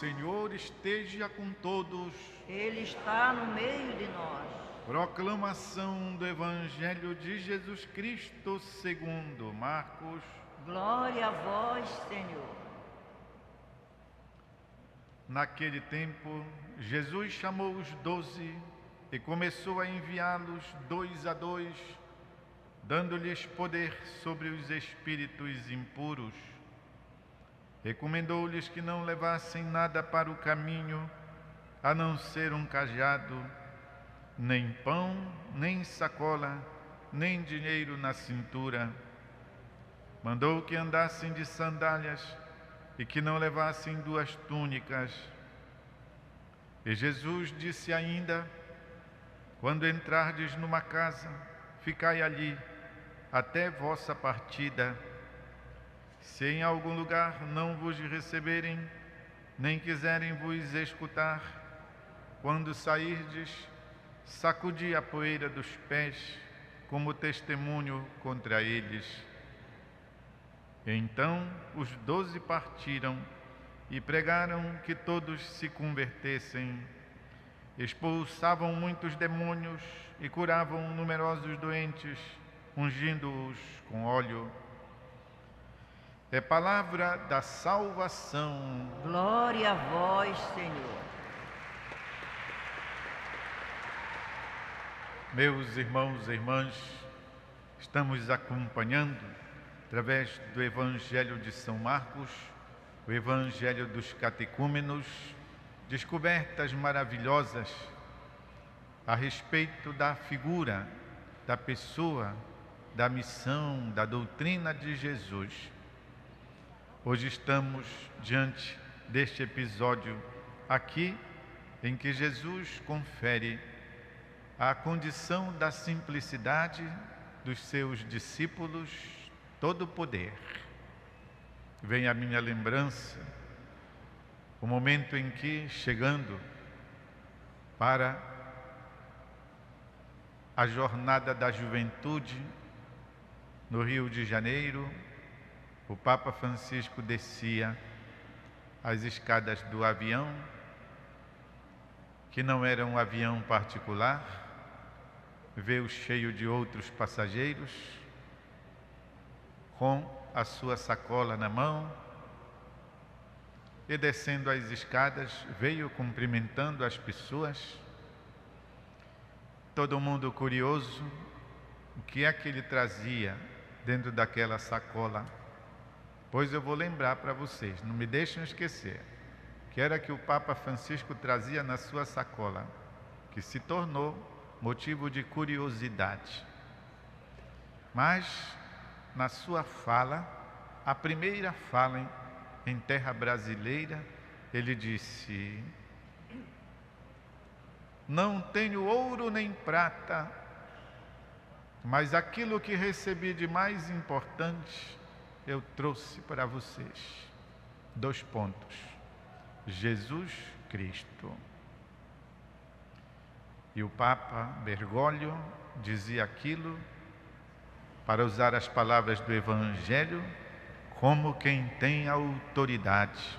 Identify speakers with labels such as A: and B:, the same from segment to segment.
A: Senhor esteja com todos.
B: Ele está no meio de nós.
A: Proclamação do Evangelho de Jesus Cristo segundo Marcos.
B: Glória a vós, Senhor.
A: Naquele tempo, Jesus chamou os 12 e começou a enviá-los 2 a 2, dando-lhes poder sobre os espíritos impuros. Recomendou-lhes que não levassem nada para o caminho, a não ser um cajado, nem pão, nem sacola, nem dinheiro na cintura. Mandou que andassem de sandálias e que não levassem 2 túnicas. E Jesus disse ainda: quando entrardes numa casa, ficai ali até vossa partida. Se em algum lugar não vos receberem, nem quiserem vos escutar, quando sairdes, sacudi a poeira dos pés como testemunho contra eles. Então os 12 partiram e pregaram que todos se convertessem. Expulsavam muitos demônios e curavam numerosos doentes, ungindo-os com óleo. É palavra da salvação.
B: Glória a vós, Senhor.
A: Meus irmãos e irmãs, estamos acompanhando, através do Evangelho de São Marcos, o Evangelho dos catecúmenos, descobertas maravilhosas a respeito da figura, da pessoa, da missão, da doutrina de Jesus. Hoje estamos diante deste episódio aqui, em que Jesus confere a condição da simplicidade dos seus discípulos todo o poder. Vem à minha lembrança o momento em que, chegando para a jornada da juventude no Rio de Janeiro, o Papa Francisco descia as escadas do avião, que não era um avião particular, veio cheio de outros passageiros, com a sua sacola na mão, e descendo as escadas, veio cumprimentando as pessoas. Todo mundo curioso, o que é que ele trazia dentro daquela sacola? Pois eu vou lembrar para vocês, não me deixem esquecer, que era que o Papa Francisco trazia na sua sacola, que se tornou motivo de curiosidade. Mas, na sua fala, a primeira fala em terra brasileira, ele disse: não tenho ouro nem prata, mas aquilo que recebi de mais importante, eu trouxe para vocês. 2 pontos. Jesus Cristo. E o Papa Bergoglio dizia aquilo, para usar as palavras do Evangelho, como quem tem autoridade,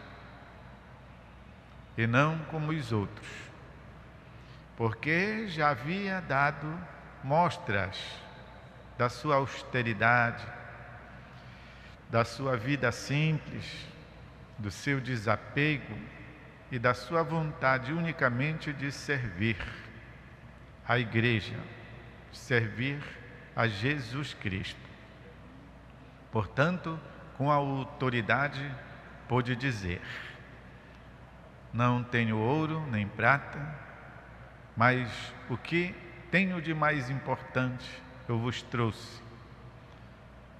A: e não como os outros, porque já havia dado mostras da sua austeridade, da sua vida simples, do seu desapego e da sua vontade unicamente de servir a Igreja, servir a Jesus Cristo. Portanto, com a autoridade, pôde dizer: não tenho ouro nem prata, mas o que tenho de mais importante eu vos trouxe.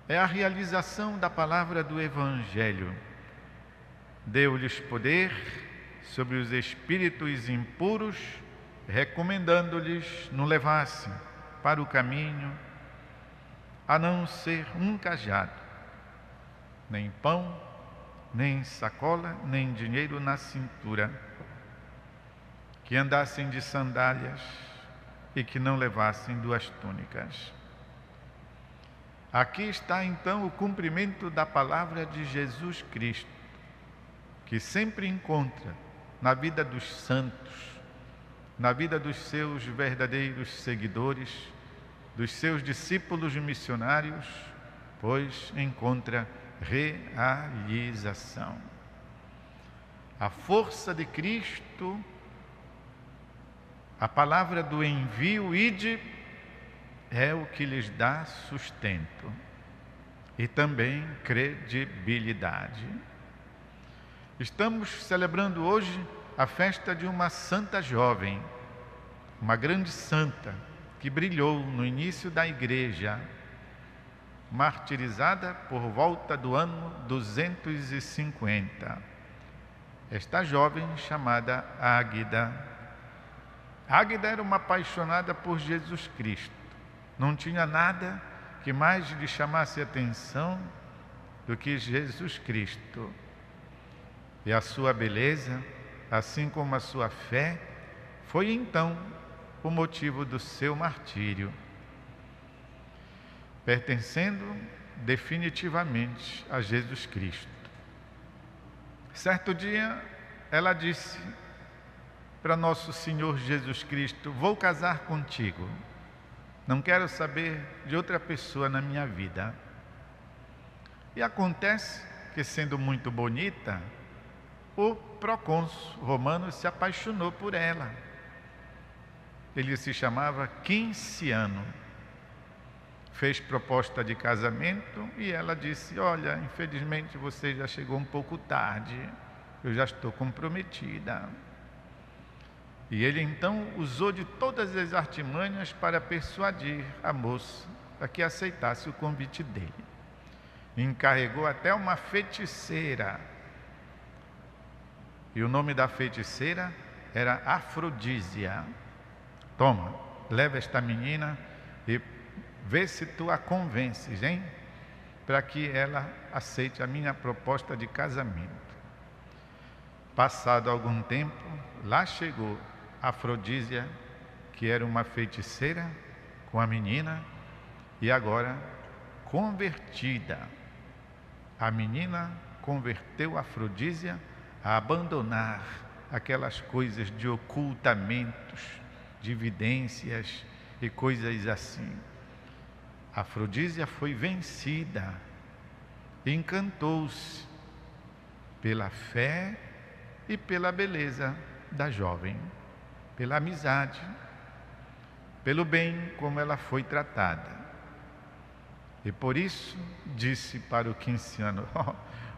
A: É a realização da palavra do Evangelho. Deu-lhes poder sobre os espíritos impuros, recomendando-lhes não levassem para o caminho, a não ser um cajado, nem pão, nem sacola, nem dinheiro na cintura, que andassem de sandálias e que não levassem 2 túnicas. Aqui está então o cumprimento da palavra de Jesus Cristo, que sempre encontra na vida dos santos, na vida dos seus verdadeiros seguidores, dos seus discípulos missionários, pois encontra realização. A força de Cristo, a palavra do envio, ide, é o que lhes dá sustento e também credibilidade. Estamos celebrando hoje a festa de uma santa jovem, uma grande santa que brilhou no início da igreja, martirizada por volta do ano 250. Esta jovem chamada Águida. Águida era uma apaixonada por Jesus Cristo. Não tinha nada que mais lhe chamasse a atenção do que Jesus Cristo. E a sua beleza, assim como a sua fé, foi então o motivo do seu martírio, pertencendo definitivamente a Jesus Cristo. Certo dia, ela disse para nosso Senhor Jesus Cristo: vou casar contigo, não quero saber de outra pessoa na minha vida. E acontece que, sendo muito bonita, o procônsul romano se apaixonou por ela. Ele se chamava Quinciano. Fez proposta de casamento e ela disse: olha, infelizmente você já chegou um pouco tarde, eu já estou comprometida. E ele então usou de todas as artimanhas para persuadir a moça a que aceitasse o convite dele. Encarregou até uma feiticeira, e o nome da feiticeira era Afrodísia. Toma, leva esta menina e vê se tu a convences, hein? Para que ela aceite a minha proposta de casamento. Passado algum tempo, lá chegou Afrodísia, que era uma feiticeira, com a menina, e agora convertida. A menina converteu Afrodísia a abandonar aquelas coisas de ocultamentos, de evidências e coisas assim. Afrodísia foi vencida, encantou-se pela fé e pela beleza da jovem, pela amizade, pelo bem como ela foi tratada. E por isso disse para o Quinciano: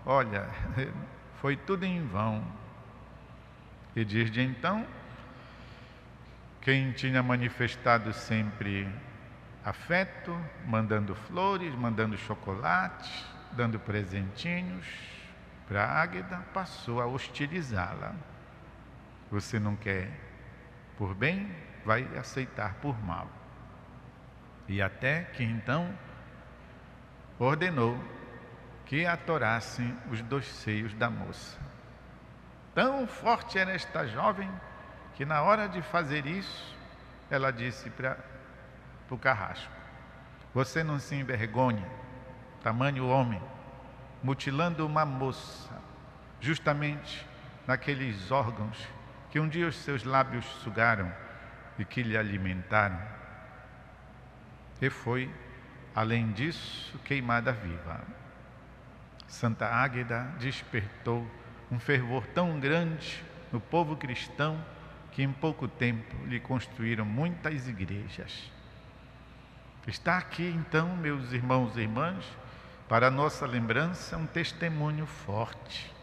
A: olha, foi tudo em vão. E desde então, quem tinha manifestado sempre afeto, mandando flores, mandando chocolates, dando presentinhos para Águida, passou a hostilizá-la. Você não quer por bem, vai aceitar por mal. E até que então ordenou que atorassem os dois seios da moça. Tão forte era esta jovem que, na hora de fazer isso, ela disse para o carrasco: você não se envergonha, tamanho homem, mutilando uma moça, justamente naqueles órgãos que um dia os seus lábios sugaram e que lhe alimentaram? E foi, além disso, queimada viva. Santa Águida despertou um fervor tão grande no povo cristão que em pouco tempo lhe construíram muitas igrejas. Está aqui então, meus irmãos e irmãs, para nossa lembrança, um testemunho forte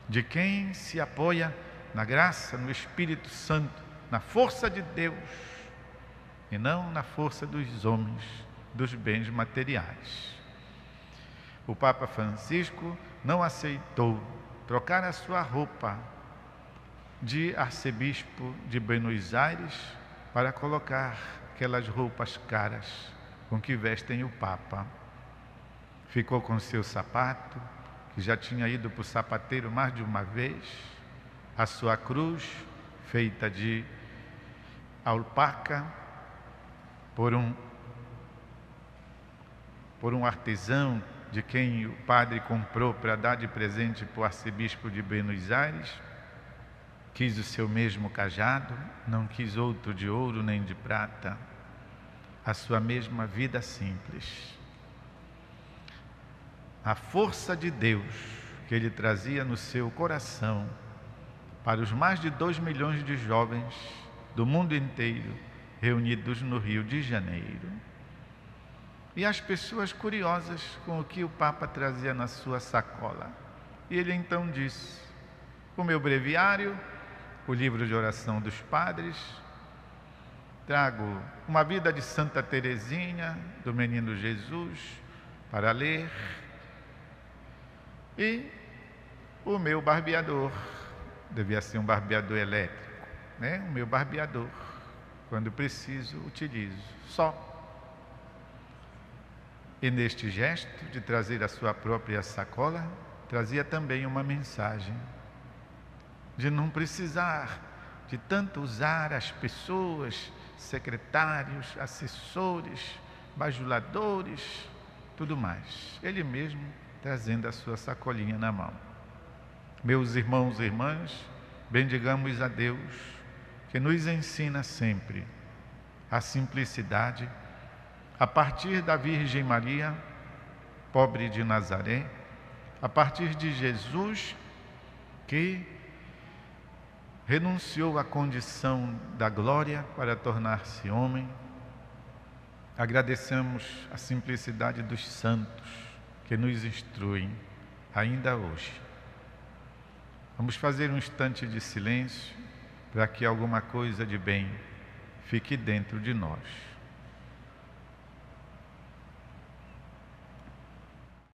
A: de quem se apoia na graça, no Espírito Santo, na força de Deus e não na força dos homens, dos bens materiais. O Papa Francisco não aceitou trocar a sua roupa de arcebispo de Buenos Aires para colocar aquelas roupas caras com que vestem o Papa. Ficou com seu sapato, que já tinha ido para o sapateiro mais de uma vez, a sua cruz, feita de alpaca, por um artesão de quem o padre comprou para dar de presente para o arcebispo de Buenos Aires. Quis o seu mesmo cajado, não quis outro de ouro nem de prata, a sua mesma vida simples. A força de Deus que ele trazia no seu coração para os mais de 2 milhões de jovens do mundo inteiro reunidos no Rio de Janeiro. E as pessoas curiosas com o que o Papa trazia na sua sacola. E ele então disse: o meu breviário, o livro de oração dos padres, trago uma vida de Santa Teresinha, do Menino Jesus, para ler, e o meu barbeador, devia ser um barbeador elétrico, né? O meu barbeador, quando preciso, utilizo, só. E neste gesto de trazer a sua própria sacola, trazia também uma mensagem de não precisar de tanto usar as pessoas, secretários, assessores, bajuladores, tudo mais. Ele mesmo trazendo a sua sacolinha na mão. Meus irmãos e irmãs, bendigamos a Deus, que nos ensina sempre a simplicidade, a partir da Virgem Maria, pobre de Nazaré, a partir de Jesus, que renunciou à condição da glória para tornar-se homem. Agradecemos a simplicidade dos santos que nos instruem ainda hoje. Vamos fazer um instante de silêncio para que alguma coisa de bem fique dentro de nós.